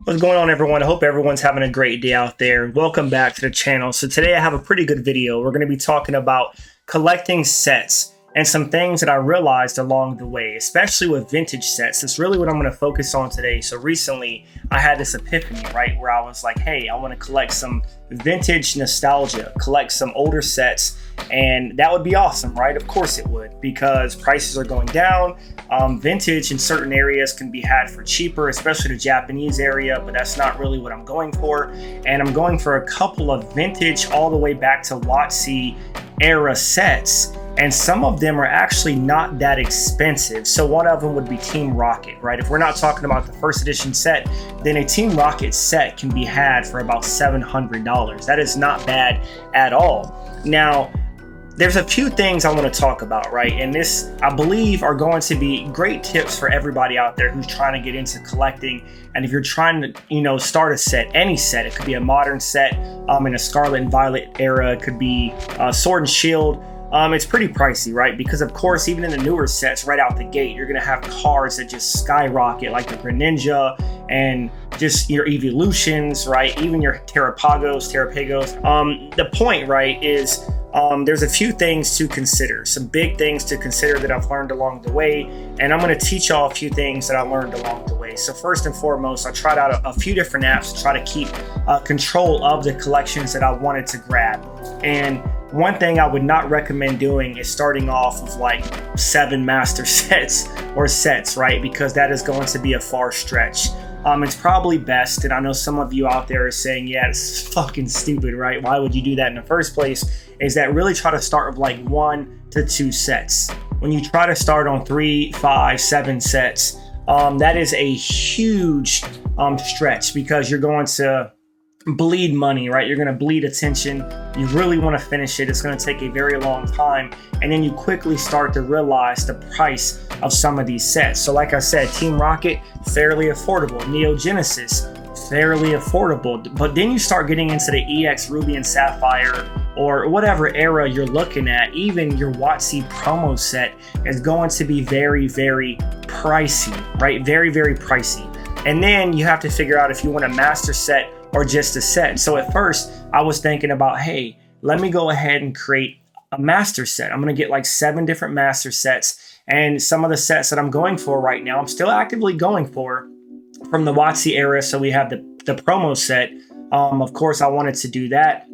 What's going on, everyone? I hope everyone's having a great day out there. Welcome back to the channel. So today I have a pretty good video. We're going to be talking about collecting sets and some things that I realized along the way, especially with vintage sets. That's really what I'm going to focus on today. So recently I had this epiphany, right, where I was like, hey, I want to collect some vintage nostalgia, collect some older sets, and that would be awesome, right? Of course it would, because prices are going down. Vintage in certain areas can be had for cheaper, especially the Japanese area, but that's not really what I'm going for. And I'm going for a couple of vintage all the way back to WotC era sets, and some of them are actually not that expensive. So one of them would be Team Rocket, right? If we're not talking about the first edition set, then a Team Rocket set can be had for about $700. That is not bad at all. Now, there's a few things I want to talk about, right? And this, I believe, are going to be great tips for everybody out there who's trying to get into collecting. And if you're trying to, start a set, any set, it could be a modern set in a Scarlet and Violet era, it could be Sword and Shield. It's pretty pricey, right? Because of course, even in the newer sets, right out the gate, you're gonna have cards that just skyrocket, like the Greninja and just your evolutions, right? Even your Terrapagos. The point, right, is there's a few things to consider, some big things to consider that I've learned along the way, and I'm going to teach y'all a few things that I learned along the way. So first and foremost, I tried out a few different apps to try to keep control of the collections that I wanted to grab. And one thing I would not recommend doing is starting off with like 7 master sets or sets, right? Because that is going to be a far stretch. It's probably best, and I know some of you out there are saying, yeah, it's fucking stupid, right? Why would you do that in the first place? Is that really try to start with like 1 to 2 sets. When you try to start on 3, 5, 7 sets, that is a huge stretch, because you're going to bleed money, right? You're going to bleed attention. You really want to finish it. It's going to take a very long time. And then you quickly start to realize the price of some of these sets. So like I said, Team Rocket, fairly affordable. Neo Genesis, fairly affordable. But then you start getting into the EX Ruby and Sapphire, or whatever era you're looking at. Even your WotC promo set is going to be very, very pricey, right? Very, very pricey. And then you have to figure out if you want a master set or just a set. So at first I was thinking about, hey, let me go ahead and create a master set. I'm going to get like 7 different master sets, and some of the sets that I'm going for right now, I'm still actively going for from the WotC era. So we have the promo set. Of course, I wanted to do that.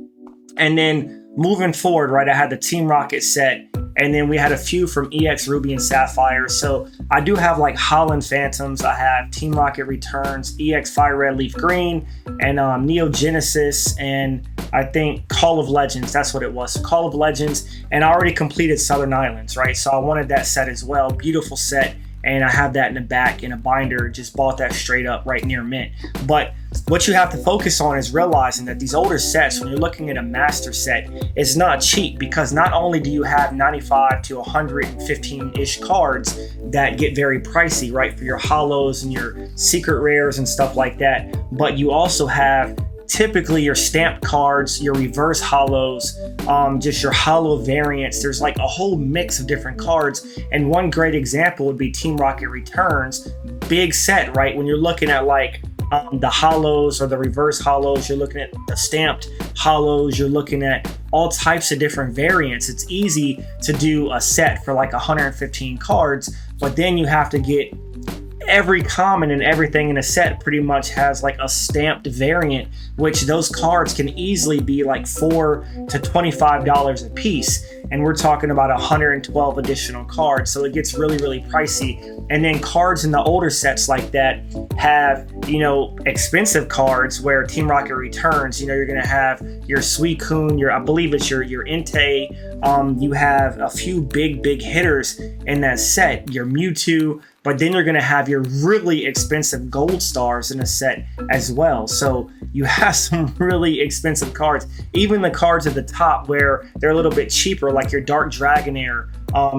And then moving forward, right, I had the Team Rocket set, and then we had a few from EX Ruby and Sapphire. So I do have like Holland Phantoms, I have Team Rocket Returns, EX Fire Red Leaf Green, and Neo Genesis, and I think Call of Legends, that's what it was, Call of Legends, and I already completed Southern Islands, right? So I wanted that set as well, beautiful set, and I have that in the back in a binder, just bought that straight up right near mint. But what you have to focus on is realizing that these older sets, when you're looking at a master set, it's not cheap, because not only do you have 95 to 115-ish cards that get very pricey, right, for your holos and your secret rares and stuff like that, but you also have typically your stamped cards, your reverse holos, just your holo variants. There's like a whole mix of different cards. And one great example would be Team Rocket Returns. Big set, right? When you're looking at like the holos or the reverse holos, you're looking at the stamped holos, you're looking at all types of different variants. It's easy to do a set for like 115 cards, but then you have to get every common and everything in a set pretty much has like a stamped variant, which those cards can easily be like $4 to $25 a piece, and we're talking about 112 additional cards. So it gets really, really pricey. And then cards in the older sets like that have, expensive cards, where Team Rocket Returns, you're gonna have your Suicune, I believe it's your Entei, you have a few big hitters in that set, your Mewtwo, but then you're going to have your really expensive gold stars in a set as well. So you have some really expensive cards. Even the cards at the top where they're a little bit cheaper, like your Dark Dragonair,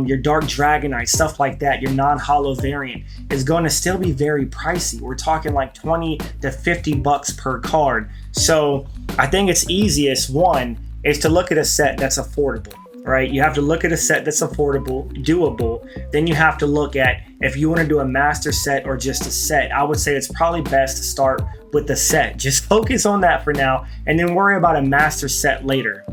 your Dark Dragonite, stuff like that, your non-holo variant, is going to still be very pricey. We're talking like 20 to 50 bucks per card. So I think it's easiest, one, is to look at a set that's affordable. right? You have to look at a set that's affordable, doable. Then you have to look at if you want to do a master set or just a set. I would say it's probably best to start with the set. Just focus on that for now and then worry about a master set later.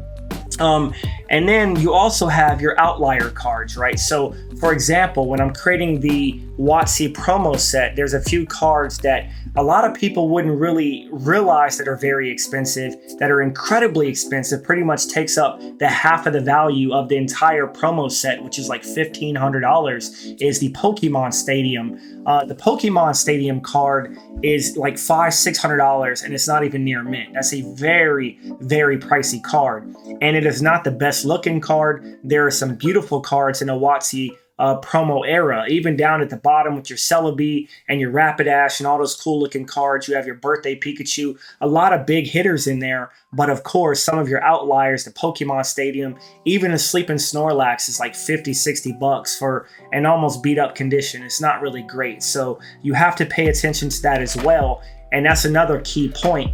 And then you also have your outlier cards, right? So for example, when I'm creating the WotC promo set, there's a few cards that a lot of people wouldn't really realize that are very expensive, that are incredibly expensive, pretty much takes up the half of the value of the entire promo set, which is like $1,500, is the Pokemon Stadium. The Pokemon Stadium card is like $500-$600 and it's not even near mint. That's a very, very pricey card. And it is not the best looking card. There are some beautiful cards in the WotC promo era, even down at the bottom with your Celebi and your Rapidash and all those cool looking cards. You have your birthday Pikachu, a lot of big hitters in there. But of course, some of your outliers, the Pokemon Stadium, even a Sleeping Snorlax is like $50-$60 for an almost beat up condition. It's not really great. So you have to pay attention to that as well. And that's another key point,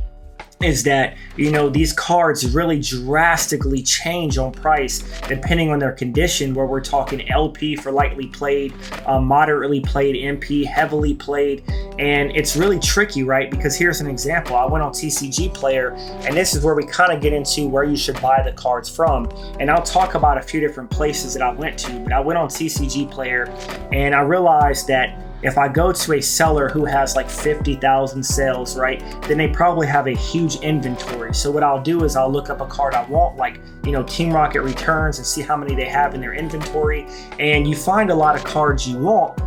is that, you know, these cards really drastically change on price depending on their condition, where we're talking LP for lightly played, moderately played, MP, heavily played. And it's really tricky, right? Because here's an example. I went on TCG Player, and this is where we kind of get into where you should buy the cards from. And I'll talk about a few different places that I went to, but I went on TCG Player and I realized that if I go to a seller who has like 50,000 sales, right, then they probably have a huge inventory. So what I'll do is I'll look up a card I want, like, you know, Team Rocket Returns, and see how many they have in their inventory. And you find a lot of cards you want,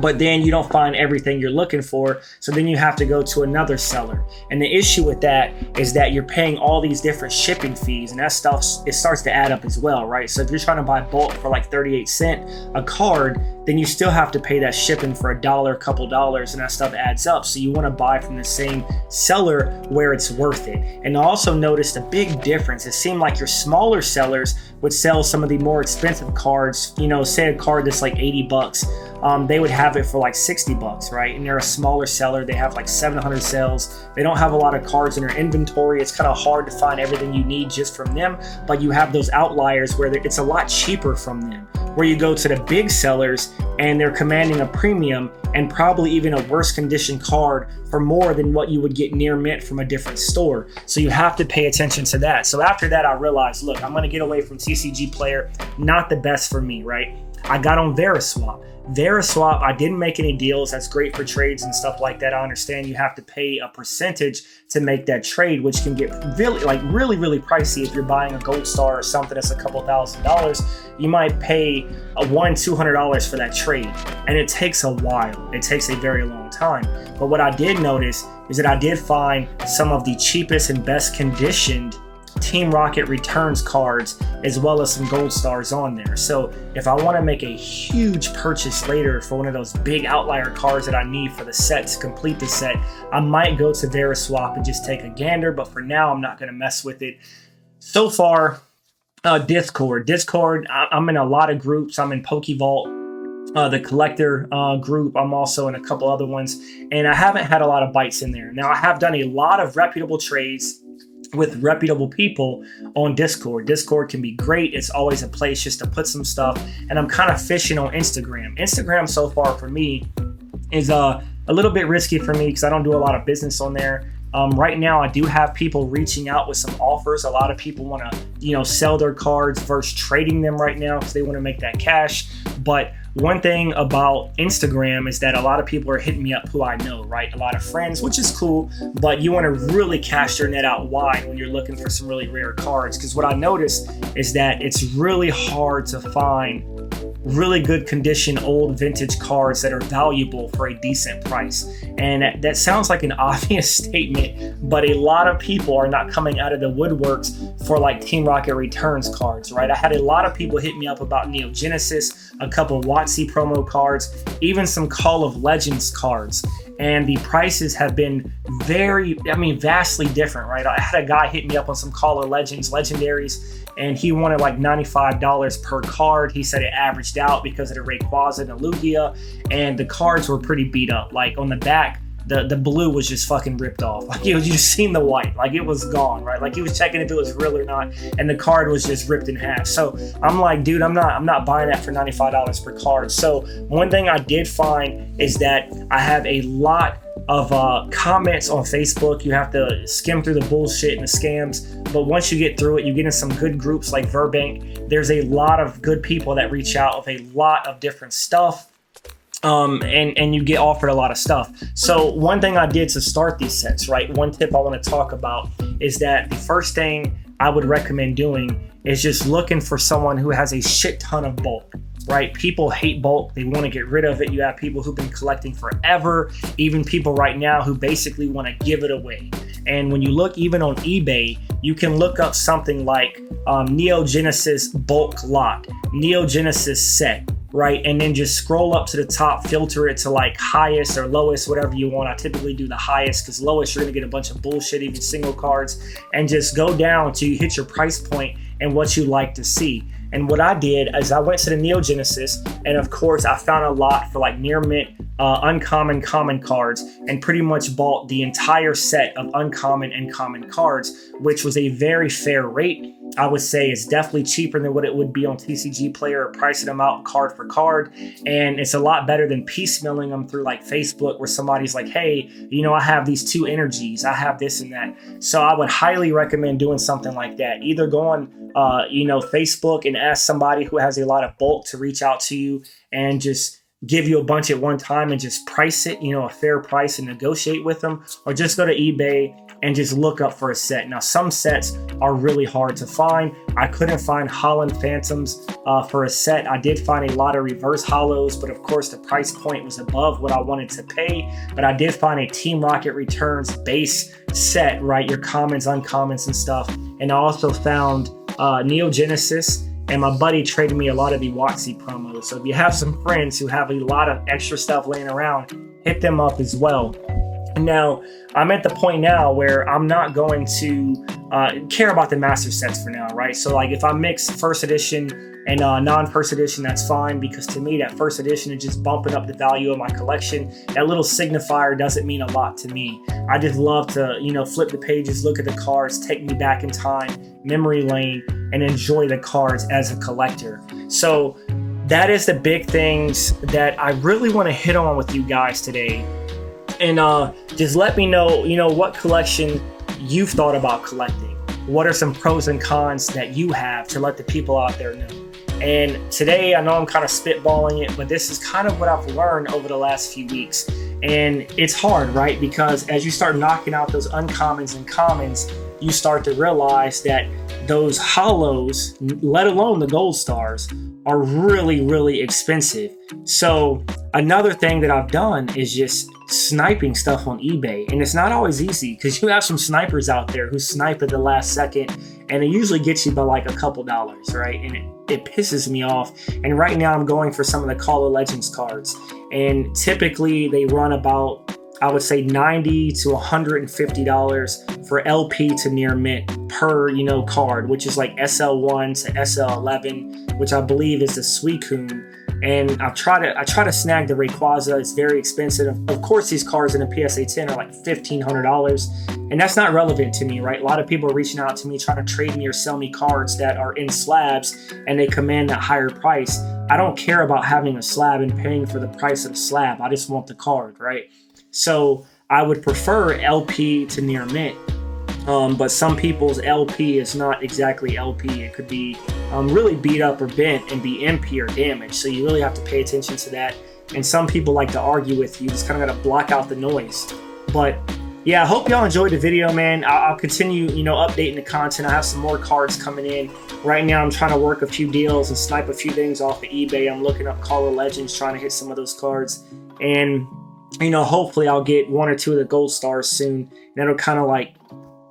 but then you don't find everything you're looking for. So then you have to go to another seller. And the issue with that is that you're paying all these different shipping fees, and that stuff, it starts to add up as well, right? So if you're trying to buy bulk for like 38 cents a card, then you still have to pay that shipping for $1, a couple dollars, and that stuff adds up. So you want to buy from the same seller where it's worth it. And I also noticed a big difference. It seemed like your smaller sellers would sell some of the more expensive cards. You know, say a card that's like $80, they would have it for like $60, right? And they're a smaller seller. They have like 700 sales. They don't have a lot of cards in their inventory. It's kind of hard to find everything you need just from them, but you have those outliers where it's a lot cheaper from them. Where you go to the big sellers and they're commanding a premium and probably even a worse condition card for more than what you would get near mint from a different store. So you have to pay attention to that. So after that, I realized, look, I'm gonna get away from TCG Player. Not the best for me, right? I got on Veriswap. Veriswap, I didn't make any deals. That's great for trades and stuff like that. I understand you have to pay a percentage to make that trade, which can get really pricey. If you're buying a gold star or something that's a couple $1,000s, you might pay $100-$200 for that trade. And it takes a while. It takes a very long time. But what I did notice is that I did find some of the cheapest and best conditioned Team Rocket Returns cards, as well as some gold stars on there. So if I want to make a huge purchase later for one of those big outlier cards that I need for the set to complete the set, I might go to Veriswap and just take a gander, but for now I'm not going to mess with it. So far, Discord, I'm in a lot of groups. I'm in PokeVault, the collector group. I'm also in a couple other ones, and I haven't had a lot of bites in there. Now, I have done a lot of reputable trades with reputable people on Discord. Discord can be great. It's always a place just to put some stuff. And I'm kind of fishing on Instagram. Instagram so far for me is a little bit risky for me because I don't do a lot of business on there. Right now, I do have people reaching out with some offers. A lot of people want to, you know, sell their cards versus trading them right now because they want to make that cash. But one thing about Instagram is that a lot of people are hitting me up who I know, right? A lot of friends, which is cool, but you want to really cast your net out wide when you're looking for some really rare cards. Because what I noticed is that it's really hard to find really good condition old vintage cards that are valuable for a decent price. And that sounds like an obvious statement, but a lot of people are not coming out of the woodworks for like Team Rocket Returns cards, right? I had a lot of people hit me up about Neo Genesis, a couple WotC promo cards, even some Call of Legends cards. And the prices have been vastly different, right? I had a guy hit me up on some Call of Legends legendaries, and he wanted like $95 per card. He said it averaged out because of the Rayquaza and the Lugia, and the cards were pretty beat up. Like on the back, the blue was just fucking ripped off. Like you just seen the white, like it was gone, right? Like he was checking if it was real or not, and the card was just ripped in half. So I'm like, dude, I'm not buying that for $95 per card. So one thing I did find is that I have a lot of comments on Facebook. You have to skim through the bullshit and the scams, but once you get through it, you get in some good groups like Verbank. There's a lot of good people that reach out with a lot of different stuff. And you get offered a lot of stuff. So one thing I did to start these sets, right? One tip I want to talk about is that the first thing I would recommend doing is just looking for someone who has a shit ton of bulk, right? People hate bulk. They want to get rid of it. You have people who've been collecting forever, even people right now who basically want to give it away. And when you look even on eBay, you can look up something like Neo Genesis bulk lot, Neo Genesis set, right? And then just scroll up to the top, filter it to like highest or lowest, whatever you want. I typically do the highest because lowest, you're going to get a bunch of bullshit, even single cards, and just go down till you hit your price point and what you like to see. And what I did is I went to the Neo Genesis, and of course I found a lot for like near mint, uncommon, common cards, and pretty much bought the entire set of uncommon and common cards, which was a very fair rate. I would say it's definitely cheaper than what it would be on TCG Player, pricing them out card for card. And it's a lot better than piecemealing them through like Facebook, where somebody's like, hey, you know, I have these two energies, I have this and that. So I would highly recommend doing something like that. Either go on, Facebook and ask somebody who has a lot of bulk to reach out to you and just give you a bunch at one time and just price it, a fair price and negotiate with them, or just go to eBay and just look up for a set. Now, some sets are really hard to find. I couldn't find Holland Phantoms for a set. I did find a lot of reverse hollows, but of course the price point was above what I wanted to pay. But I did find a Team Rocket Returns base set, right? Your commons, uncommons and stuff. And I also found Neo Genesis, and my buddy traded me a lot of the WotC promos. So if you have some friends who have a lot of extra stuff laying around, hit them up as well. Now, I'm at the point now where I'm not going to care about the master sets for now, right? So like if I mix first edition and non-first edition, that's fine, because to me that first edition is just bumping up the value of my collection. That little signifier doesn't mean a lot to me. I just love to, flip the pages, look at the cards, take me back in time, memory lane, and enjoy the cards as a collector. So that is the big things that I really want to hit on with you guys today. And just let me know, what collection you've thought about collecting. What are some pros and cons that you have to let the people out there know? And today, I know I'm kind of spitballing it, but this is kind of what I've learned over the last few weeks. And it's hard, right? Because as you start knocking out those uncommons and commons, you start to realize that those hollows, let alone the gold stars, are really, really expensive. So another thing that I've done is just sniping stuff on eBay. And it's not always easy, because you have some snipers out there who snipe at the last second, and it usually gets you by like a couple dollars, right? And it pisses me off. And right now I'm going for some of the Call of Legends cards. And typically they run about, I would say, $90 to $150 for LP to near mint per, card, which is like SL1 to SL11, which I believe is the Suicune. And I try to snag the Rayquaza. It's very expensive. Of course, these cards in a PSA 10 are like $1,500, and that's not relevant to me, right? A lot of people are reaching out to me trying to trade me or sell me cards that are in slabs, and they command that higher price. I don't care about having a slab and paying for the price of the slab. I just want the card, right? So I would prefer LP to near mint. But some people's LP is not exactly LP. It could be really beat up or bent and be MP or damaged. So you really have to pay attention to that. And some people like to argue with you. Just kind of got to block out the noise. But yeah, I hope y'all enjoyed the video, man. I'll continue, updating the content. I have some more cards coming in. Right now, I'm trying to work a few deals and snipe a few things off of eBay. I'm looking up Call of Legends, trying to hit some of those cards. And, hopefully I'll get one or two of the gold stars soon. That'll kind of like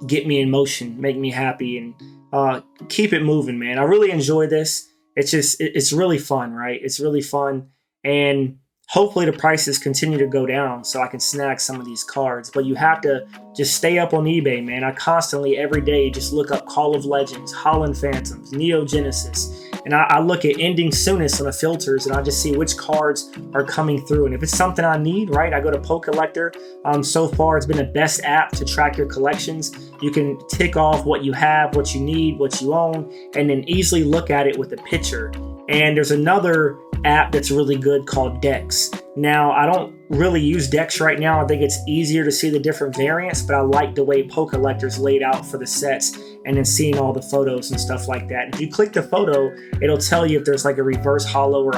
get me in motion, make me happy, and keep it moving, man. I really enjoy this. It's really fun, right? It's really fun. And hopefully the prices continue to go down so I can snag some of these cards. But you have to just stay up on eBay, man. I constantly, every day, just look up Call of Legends, Holland Phantoms, Neo Genesis, and I look at ending soonest on the filters, and I just see which cards are coming through. And if it's something I need, right, I go to PokeCollector. So far, it's been the best app to track your collections. You can tick off what you have, what you need, what you own, and then easily look at it with a picture. And there's another app that's really good called Dex. Now, I don't really use Dex right now. I think it's easier to see the different variants, but I like the way PokeCollector's laid out for the sets and then seeing all the photos and stuff like that. If you click the photo, it'll tell you if there's like a reverse holo or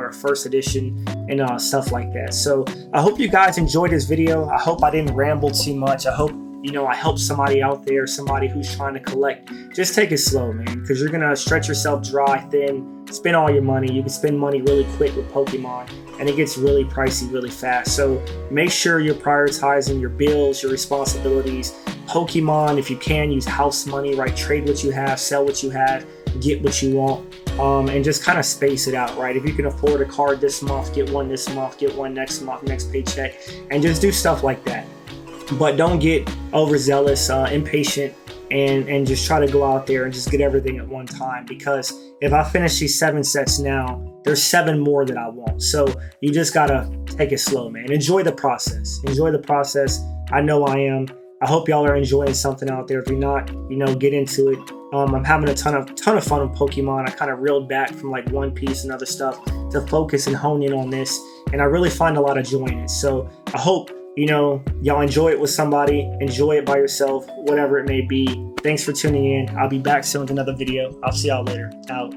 a first edition and stuff like that. So I hope you guys enjoyed this video. I hope I didn't ramble too much. I hope I helped somebody out there, somebody who's trying to collect. Just take it slow, man, because you're gonna stretch yourself dry, thin, spend all your money. You can spend money really quick with Pokemon, and it gets really pricey really fast. So make sure you're prioritizing your bills, your responsibilities. Pokemon, if you can, use house money, right? Trade what you have, sell what you have, get what you want, and just kind of space it out, right? If you can afford a card this month, get one this month, get one next month, next paycheck, and just do stuff like that. But don't get overzealous, impatient, and just try to go out there and just get everything at one time. Because if I finish these 7 sets now, there's 7 more that I want. So you just gotta take it slow, man. Enjoy the process. Enjoy the process. I know I am. I hope y'all are enjoying something out there. If you're not, get into it. I'm having a ton of fun with Pokemon. I kind of reeled back from like One Piece and other stuff to focus and hone in on this, and I really find a lot of joy in it. So I hope y'all enjoy it with somebody, enjoy it by yourself, whatever it may be. Thanks for tuning in. I'll be back soon with another video. I'll see y'all later. Out.